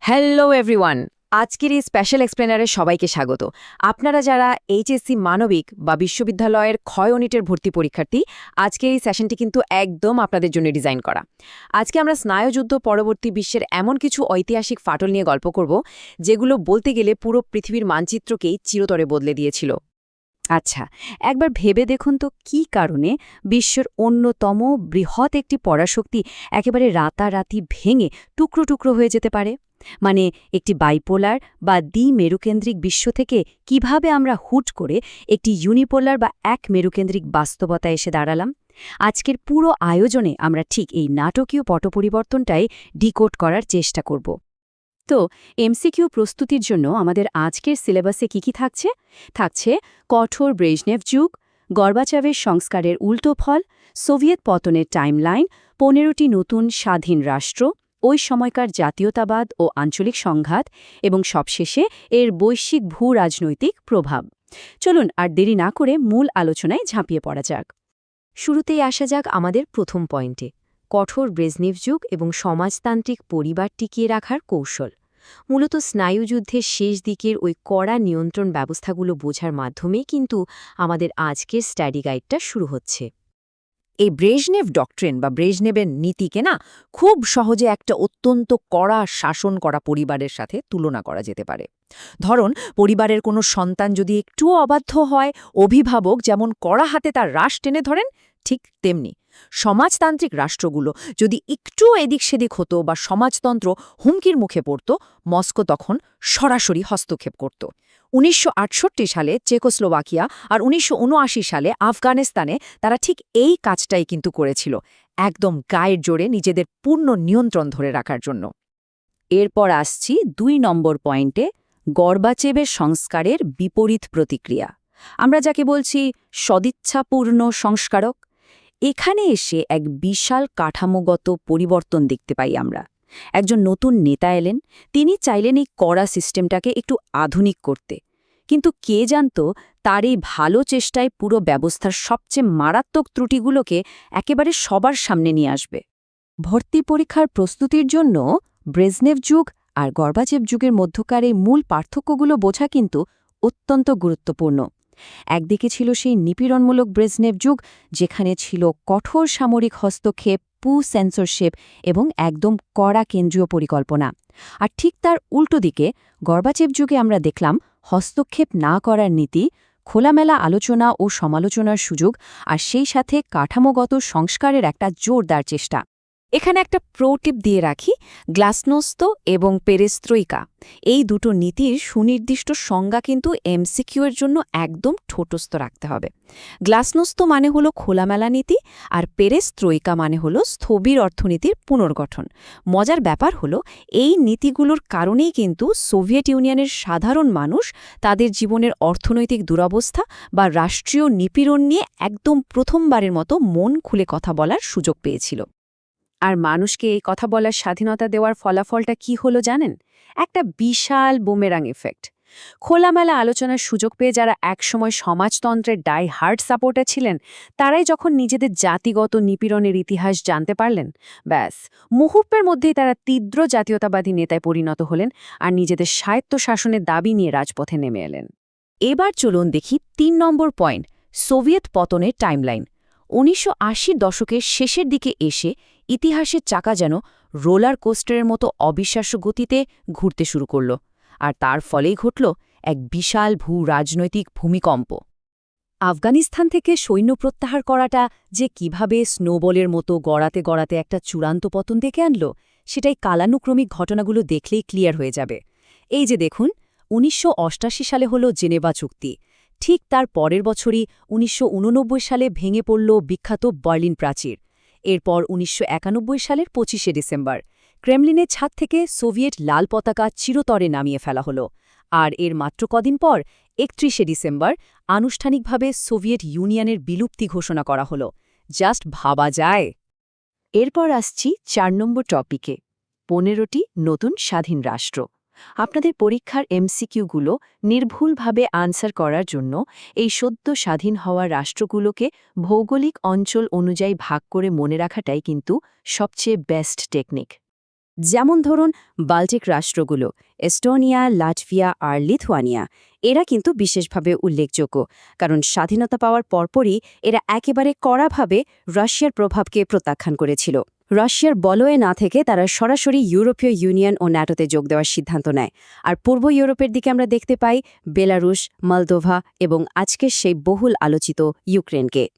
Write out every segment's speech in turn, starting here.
Hello everyone, আজকের এই special এক্সপ্লেনারে সবাইকে স্বাগত। আপনারা যারা এইচএসসি মানবিক বা বিশ্ববিদ্যালয়ের ক্ষয় ইউনিটের ভর্তি পরীক্ষার্থী, আজকের এই সেশনটি কিন্তু একদম আপনাদের জন্য ডিজাইন করা। আজকে আমরা স্নায়ুযুদ্ধ পরবর্তী বিশ্বের এমন কিছু ঐতিহাসিক ফাটল নিয়ে গল্প করব, যেগুলো বলতে গেলে পুরো পৃথিবীর মানচিত্রকেই চিরতরে বদলে দিয়েছিল। আচ্ছা, একবার ভেবে দেখুন তো কী কারণে বিশ্বের অন্যতম বৃহৎ একটি পরাশক্তি একেবারে রাতারাতি ভেঙে টুকরো টুকরো হয়ে যেতে পারে। মানে একটি বাইপোলার বা মেরুকেন্দ্রিক বিশ্ব থেকে কিভাবে আমরা হুট করে একটি ইউনিপোলার বা এক মেরুকেন্দ্রিক বাস্তবতায় এসে দাঁড়ালাম। আজকের পুরো আয়োজনে আমরা ঠিক এই নাটকীয় পটপরিবর্তনটাই ডিকোড করার চেষ্টা করব। তো এমসিকিউ প্রস্তুতির জন্য আমাদের আজকের সিলেবাসে কি থাকছে? থাকছে কঠোর ব্রেজনেভ যুগ, গর্বাচাভের সংস্কারের উল্টো ফল, সোভিয়েত পতনের টাইমলাইন, ১৫টি নতুন স্বাধীন রাষ্ট্র, ওই সময়কার জাতীয়তাবাদ ও আঞ্চলিক সংঘাত এবং সবশেষে এর বৈশ্বিক ভূ-রাজনৈতিক প্রভাব। চলুন আর দেরি না করে মূল আলোচনায় ঝাঁপিয়ে পড়া যাক। শুরুতেই আসা যাক আমাদের প্রথম পয়েন্টে, কঠোর ব্রেজনেভ যুগ এবং সমাজতান্ত্রিক পরিবার টিকিয়ে রাখার কৌশল। মূলত স্নায়ুযুদ্ধের শেষ দিকের ওই কড়া নিয়ন্ত্রণ ব্যবস্থাগুলো বোঝার মাধ্যমেই কিন্তু আমাদের আজকের স্টাডি গাইডটা শুরু হচ্ছে। এই ব্রেজনেভ ডক্ট্রিন বা ব্রেজনেভের নীতিকে না খুব সহজে একটা অত্যন্ত কড়া শাসন করা পরিবারের সাথে তুলনা করা যেতে পারে। ধরুন, পরিবারের কোনো সন্তান যদি একটুও অবাধ্য হয়, অভিভাবক যেমন কড়া হাতে তার রাশ টেনে ধরেন, ঠিক তেমনি সমাজতান্ত্রিক রাষ্ট্রগুলো যদি একটু এদিক সেদিক হতো বা সমাজতন্ত্র হুমকির মুখে পড়ত, মস্কো তখন সরাসরি হস্তক্ষেপ করত। ১৯৬৮ সালে চেকোস্লোভাকিয়া আর ১৯৭৯ সালে আফগানিস্তানে তারা ঠিক এই কাজটাই কিন্তু করেছিল, একদম গায়ের জোরে নিজেদের পূর্ণ নিয়ন্ত্রণ ধরে রাখার জন্য। এরপর আসছি ২ নম্বর পয়েন্টে, গর্বাচেভের সংস্কারের বিপরীত প্রতিক্রিয়া। আমরা যাকে বলছি সদিচ্ছাপূর্ণ সংস্কারক। এখানে এসে এক বিশাল কাঠামোগত পরিবর্তন দেখতে পাই আমরা। একজন নতুন নেতা এলেন, তিনি চাইলেন এই কড়া সিস্টেমটাকে একটু আধুনিক করতে। কিন্তু কে জানত তার এই ভালো চেষ্টায় পুরো ব্যবস্থার সবচেয়ে মারাত্মক ত্রুটিগুলোকে একেবারে সবার সামনে নিয়ে আসবে। ভর্তি পরীক্ষার প্রস্তুতির জন্য ব্রেজনেভ যুগ আর গর্বাচেভ যুগের মধ্যকার এই মূল পার্থক্যগুলো বোঝা কিন্তু অত্যন্ত গুরুত্বপূর্ণ। একদিকে ছিল সেই নিপীড়নমূলক ব্রেজনেভ যুগ, যেখানে ছিল কঠোর সামরিক হস্তক্ষেপ, সেন্সরশিপ এবং একদম কড়া কেন্দ্রীয় পরিকল্পনা। আর ঠিক তার উল্টো দিকে গর্বাচেভ যুগে আমরা দেখলাম হস্তক্ষেপ না করার নীতি, খোলামেলা আলোচনা ও সমালোচনার সুযোগ, আর সেই সাথে কাঠামোগত সংস্কারের একটা জোরদার চেষ্টা। এখানে একটা প্রোটিপ দিয়ে রাখি, গ্লাসনোস্ত এবং পেরেস্ত্রইকা এই দুটো নীতির সুনির্দিষ্ট সংজ্ঞা কিন্তু এমসিকিউ এর জন্য একদম ঠোঁটস্থ রাখতে হবে। গ্লাসনোস্ত মানে হলো খোলামেলা নীতি, আর পেরেস্ত্রইকা মানে হলো স্থবির অর্থনীতির পুনর্গঠন। মজার ব্যাপার হলো এই নীতিগুলোর কারণেই কিন্তু সোভিয়েত ইউনিয়নের সাধারণ মানুষ তাদের জীবনের অর্থনৈতিক দুরবস্থা বা রাষ্ট্রীয় নিপীড়ন নিয়ে একদম প্রথমবারের মতো মন খুলে কথা বলার সুযোগ পেয়েছিল। আর মানুষকে এই কথা বলার স্বাধীনতা দেওয়ার ফলাফলটা কি হলো জানেন? একটা বিশাল বুমেরাং এফেক্ট। খোলামেলা আলোচনার সুযোগ পেয়ে যারা একসময় সমাজতন্ত্রের ডাই হার্ড সাপোর্টার ছিলেন, তারাই যখন নিজেদের জাতিগত নিপীড়নের ইতিহাস জানতে পারলেন, ব্যাস মুহূর্তের মধ্যেই তারা তীব্র জাতীয়তাবাদী নেতায় পরিণত হলেন আর নিজেদের স্বায়ত্তশাসনের দাবি নিয়ে রাজপথে নেমে এলেন। এবার চলুন দেখি ৩ নম্বর পয়েন্ট, সোভিয়েত পতনের টাইমলাইন। ১৯৮০ দশকের শেষের দিকে এসে ইতিহাসের চাকা যেন রোলার কোস্টারের মতো অবিশ্বাস্য গতিতে ঘুরতে শুরু করল, আর তার ফলেই ঘটল এক বিশাল রাজনৈতিক ভূমিকম্প। আফগানিস্তান থেকে সৈন্য প্রত্যাহার করাটা যে কিভাবে স্নোবলের মতো গড়াতে গড়াতে একটা চূড়ান্ত পতন ডেকে আনল, সেটাই কালানুক্রমিক ঘটনাগুলো দেখলেই ক্লিয়ার হয়ে যাবে। এই যে দেখুন, ১৯৮৮ সালে হল জেনেভা চুক্তি। ঠিক তার পরের বছরই ১৯৮৯ সালে ভেঙে পড়ল বিখ্যাত বার্লিন প্রাচীর। এরপর ১৯৯১ সালের ২৫শে ডিসেম্বর ক্রেমলিনের ছাদ থেকে সোভিয়েত লাল পতাকা চিরতরে নামিয়ে ফেলা হলো। আর এর মাত্র কদিন পর ৩১শে ডিসেম্বর আনুষ্ঠানিকভাবে সোভিয়েত ইউনিয়নের বিলুপ্তি ঘোষণা করা হলো। জাস্ট ভাবা যায়। এরপর আসছি ৪ নম্বর টপিকে, ১৫টি নতুন স্বাধীন রাষ্ট্র। আপনাদের পরীক্ষার এমসিকিউগুলো নির্ভুলভাবে আনসার করার জন্য এই সদ্য স্বাধীন হওয়া রাষ্ট্রগুলোকে ভৌগোলিক অঞ্চল অনুযায়ী ভাগ করে মনে রাখাটাই কিন্তু সবচেয়ে বেস্ট টেকনিক। যেমন ধরুন বাল্টিক রাষ্ট্রগুলো এস্টোনিয়া, লাটভিয়া আর লিথুয়ানিয়া, এরা কিন্তু বিশেষভাবে উল্লেখযোগ্য, কারণ স্বাধীনতা পাওয়ার পরপরই এরা একেবারে কড়াভাবে রাশিয়ার প্রভাবকে প্রত্যাখ্যান করেছিল। রাশিয়ার বলয়ে না থেকে তারা সরাসরি ইউরোপীয় ইউনিয়ন ও ন্যাটোতে যোগ দেওয়ার সিদ্ধান্ত নেয়। আর পূর্ব ইউরোপের দিকে আমরা দেখতে পাই বেলারুশ, মলদোভা এবং আজকের সেই বহুল আলোচিত ইউক্রেনকে।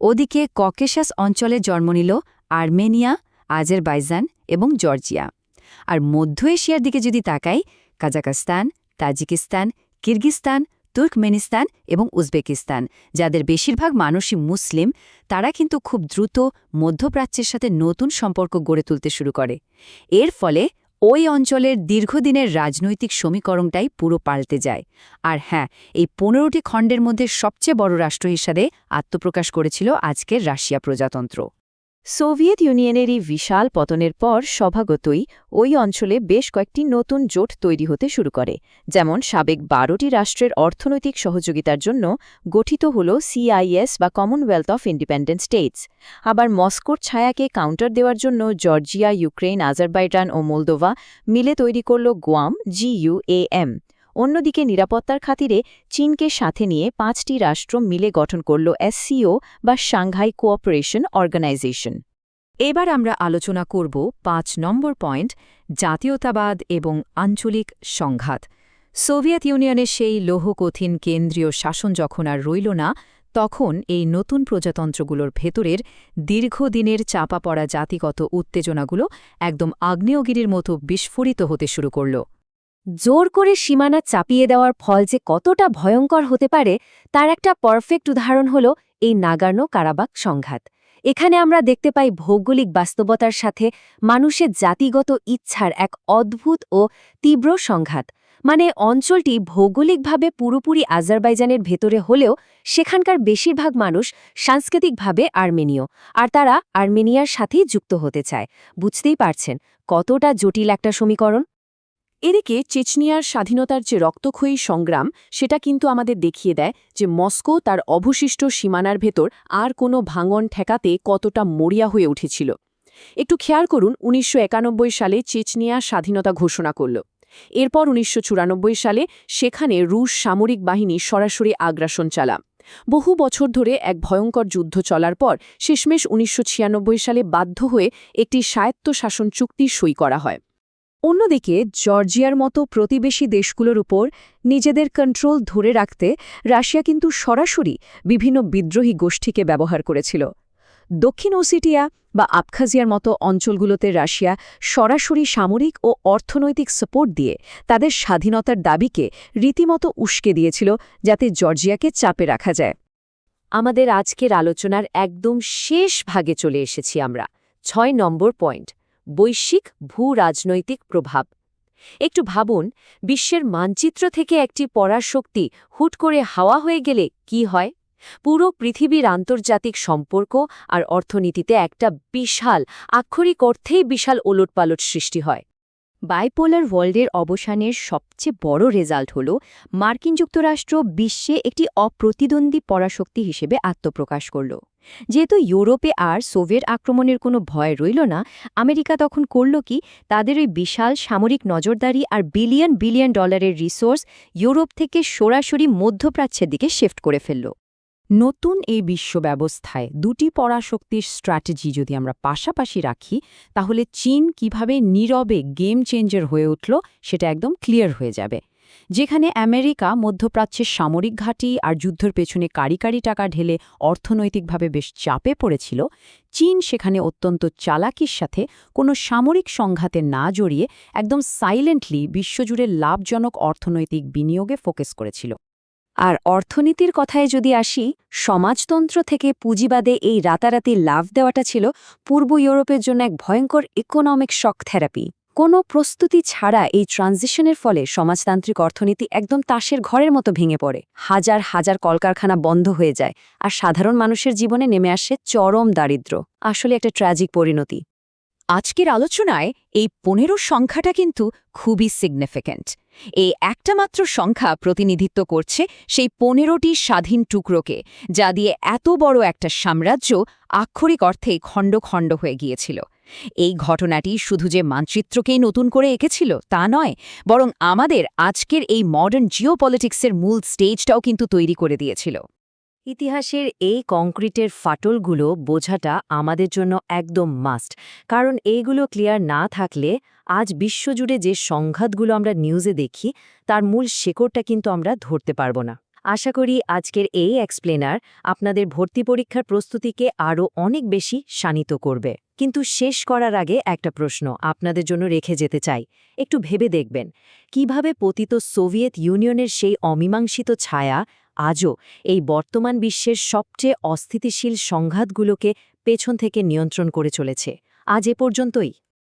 ওদিকে ককেশাস অঞ্চলে জন্ম নিল আর্মেনিয়া, আজারবাইজান এবং জর্জিয়া। আর মধ্য এশিয়ার দিকে যদি তাকাই, কাজাকস্তান, তাজিকিস্তান, কিরগিস্তান, তুর্কমেনিস্তান এবং উজবেকিস্তান, যাদের বেশিরভাগ মানুষই মুসলিম, তারা কিন্তু খুব দ্রুত মধ্যপ্রাচ্যের সাথে নতুন সম্পর্ক গড়ে তুলতে শুরু করে। এর ফলে ওই অঞ্চলের দীর্ঘদিনের রাজনৈতিক সমীকরণটাই পুরো পাল্টে যায়। আর হ্যাঁ, এই ১৫টি খণ্ডের মধ্যে সবচেয়ে বড় রাষ্ট্র হিসাবে আত্মপ্রকাশ করেছিল আজকের রাশিয়া প্রজাতন্ত্র। সোভিয়েত ইউনিয়নের এই বিশাল পতনের পর স্বভাবতই ওই অঞ্চলে বেশ কয়েকটি নতুন জোট তৈরি হতে শুরু করে, যেমন সাবেক ১২টি রাষ্ট্রের অর্থনৈতিক সহযোগিতার জন্য গঠিত হল CIS বা কমনওয়েলথ অফ ইন্ডিপেন্ডেন্ট স্টেটস। আবার মস্কোর ছায়াকে কাউন্টার দেওয়ার জন্য জর্জিয়া, ইউক্রেন, আজারবাইজান ও মোলদোভা মিলে তৈরি করল গুয়াম, GUAM। অন্যদিকে নিরাপত্তার খাতিরে চীনকে সাথে নিয়ে ৫টি রাষ্ট্র মিলে গঠন করল SCO বা সাংঘাই কোঅপারেশন অর্গানাইজেশন। এবার আমরা আলোচনা করব ৫ নম্বর পয়েন্ট, জাতীয়তাবাদ এবং আঞ্চলিক সংঘাত। সোভিয়েত ইউনিয়নের সেই লৌহকঠিন কেন্দ্রীয় শাসন যখন আর রইল না, তখন এই নতুন প্রজাতন্ত্রগুলোর ভেতরের দীর্ঘদিনের চাপা পড়া জাতিগত উত্তেজনাগুলো একদম আগ্নেয়গিরির মতো বিস্ফোরিত হতে শুরু করল। জোর করে সীমানা চাপিয়ে দেওয়ার ফল যে কতটা ভয়ঙ্কর হতে পারে তার একটা পারফেক্ট উদাহরণ হল এই নাগোর্নো-কারাবাখ সংঘাত। এখানে আমরা দেখতে পাই ভৌগোলিক বাস্তবতার সাথে মানুষের জাতিগত ইচ্ছার এক অদ্ভুত ও তীব্র সংঘাত। মানে অঞ্চলটি ভৌগোলিকভাবে পুরোপুরি আজারবাইজানের ভেতরে হলেও সেখানকার বেশিরভাগ মানুষ সাংস্কৃতিকভাবে আর্মেনীয়, আর তারা আর্মেনিয়ার সাথেই যুক্ত হতে চায়। বুঝতেই পারছেন কতটা জটিল একটা সমীকরণ। এদিকে চেচনিয়ার স্বাধীনতার যে রক্তক্ষয়ী সংগ্রাম, সেটা কিন্তু আমাদের দেখিয়ে দেয় যে মস্কো তার অবশিষ্ট সীমানার ভেতর আর কোনো ভাঙন ঠেকাতে কতটা মরিয়া হয়ে উঠেছিল। একটু খেয়াল করুন, ১৯৯১ সালে চেচনিয়া স্বাধীনতা ঘোষণা করল। এরপর ১৯৯৪ সালে সেখানে রুশ সামরিক বাহিনী সরাসরি আগ্রাসন চালা। বহু বছর ধরে এক ভয়ঙ্কর যুদ্ধ চলার পর শেষমেশ ১৯৯৬ সালে বাধ্য হয়ে একটি স্বায়ত্তশাসন চুক্তি সই করা হয়। অন্যদিকে জর্জিয়ার মতো প্রতিবেশী দেশগুলোর উপর নিজেদের কন্ট্রোল ধরে রাখতে রাশিয়া কিন্তু সরাসরি বিভিন্ন বিদ্রোহী গোষ্ঠীকে ব্যবহার করেছিল। দক্ষিণ ওসেটিয়া বা আবখাজিয়ার মতো অঞ্চলগুলোতে রাশিয়া সরাসরি সামরিক ও অর্থনৈতিক সাপোর্ট দিয়ে তাদের স্বাধীনতার দাবিকে রীতিমতো উস্কে দিয়েছিল, যাতে জর্জিয়াকে চাপে রাখা যায়। আমাদের আজকের আলোচনার একদম শেষ ভাগে চলে এসেছি আমরা। ৬ নম্বর পয়েন্ট, বৈশ্বিক ভূ-রাজনৈতিক প্রভাব। একটু ভাবুন, বিশ্বের মানচিত্র থেকে একটি পরাশক্তি হুট করে হাওয়া হয়ে গেলে কি হয়? পুরো পৃথিবীর আন্তর্জাতিক সম্পর্ক আর অর্থনীতিতে একটা বিশাল, আক্ষরিক অর্থেই বিশাল ওলটপালট সৃষ্টি হয়। বাইপোলার ওয়ার্ল্ডের অবসানের সবচেয়ে বড় রেজাল্ট হল মার্কিন যুক্তরাষ্ট্র বিশ্বে একটি অপ্রতিদ্বন্দ্বী পরাশক্তি হিসেবে আত্মপ্রকাশ করল। যেহেতু ইউরোপে আর সোভিয়েত আক্রমণের কোনো ভয় রইল না, আমেরিকা তখন করল কি, তাদের ওই বিশাল সামরিক নজরদারি আর বিলিয়ন বিলিয়ন ডলারের রিসোর্স ইউরোপ থেকে সরাসরি মধ্যপ্রাচ্যের দিকে শিফট করে ফেলল। নতুন এই বিশ্ব ব্যবস্থায় দুটি পরাশক্তির স্ট্র্যাটেজি যদি আমরা পাশাপাশি রাখি, তাহলে চীন কিভাবে নীরবে গেম চেঞ্জার হয়ে উঠল সেটা একদম ক্লিয়ার হয়ে যাবে। যেখানে আমেরিকা মধ্যপ্রাচ্যের সামরিক ঘাঁটি আর যুদ্ধের পেছনে কারি কারি টাকা ঢেলে অর্থনৈতিকভাবে বেশ চাপে পড়েছিল, চীন সেখানে অত্যন্ত চালাকির সাথে কোনো সামরিক সংঘাতে না জড়িয়ে একদম সাইলেন্টলি বিশ্বজুড়ে লাভজনক অর্থনৈতিক বিনিয়োগে ফোকাস করেছিল। আর অর্থনীতির কথায় যদি আসি, সমাজতন্ত্র থেকে পুঁজিবাদে এই রাতারাতি লাভ দেওয়াটা ছিল পূর্ব ইউরোপের জন্য এক ভয়ঙ্কর ইকোনমিক শক থেরাপি। কোনো প্রস্তুতি ছাড়া এই ট্রানজিশনের ফলে সমাজতান্ত্রিক অর্থনীতি একদম তাসের ঘরের মতো ভেঙে পড়ে, হাজার হাজার কলকারখানা বন্ধ হয়ে যায়, আর সাধারণ মানুষের জীবনে নেমে আসে চরম দারিদ্র্য। আসলে একটা ট্র্যাজিক পরিণতি। আজকের আলোচনায় এই ১৫ সংখ্যাটা কিন্তু খুবই সিগনিফিক্যান্ট। এই একটা মাত্র সংখ্যা প্রতিনিধিত্ব করছে সেই ১৫টি স্বাধীন টুকরোকে, যা দিয়ে এত বড় একটা সাম্রাজ্য আক্ষরিক অর্থে খণ্ড খণ্ড হয়ে গিয়েছিল। এই ঘটনাটি শুধু যে মানচিত্রকেই নতুন করে এঁকেছিল তা নয়, বরং আমাদের আজকের এই মডার্ন জিওপলিটিক্সের মূল স্টেজটাও কিন্তু তৈরি করে দিয়েছিল। ইতিহাসের এই কংক্রিটের ফাটলগুলো বোঝাটা আমাদের জন্য একদম মাস্ট, কারণ এইগুলো ক্লিয়ার না থাকলে আজ বিশ্বজুড়ে যে সংঘাতগুলো আমরা নিউজে দেখি তার মূল শেকড়টা কিন্তু আমরা ধরতে পারব না। আশা করি আজকের এই এক্সপ্লেনার আপনাদের ভর্তি পরীক্ষার প্রস্তুতিকে আরও অনেক বেশি শানিত করবে। কিন্তু শেষ করার আগে একটা প্রশ্ন আপনাদের জন্য রেখে যেতে চাই। একটু ভেবে দেখবেন, কিভাবে পতিত সোভিয়েত ইউনিয়নের সেই অমীমাংসিত ছায়া আজও এই বর্তমান বিশ্বের সবচেয়ে অস্থিতিশীল সংঘাতগুলোকে পেছন থেকে নিয়ন্ত্রণ করে চলেছে। আজ এ পর্যন্তই।